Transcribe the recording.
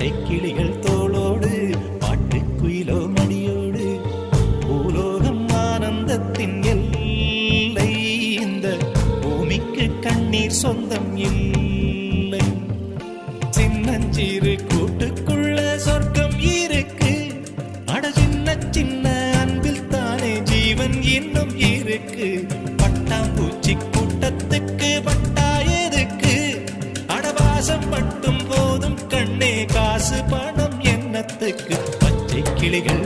பச்சை கிளிகள் தோளோடு பாட்டுக்குயிலோ மடியோடு பூலோகம் ஆனந்தத்தின் எல்லை இந்த பூமிக்கு கண்ணீர் சொந்தம் இல்லை சின்னஞ்சிறு கூட்டுக்குள்ள சொர்க்கம் இருக்கு அட சின்ன சின்ன அன்பில் தானே ஜீவன் இன்னும் இருக்கு பட்டாம்பூச்சி கூட்டத்துக்கு பட்டா எதுக்கு அடவாசம் மட்டும் போதும் கண்ணே காசு பணம் என்னத்துக்கு பச்சை கிளிகள்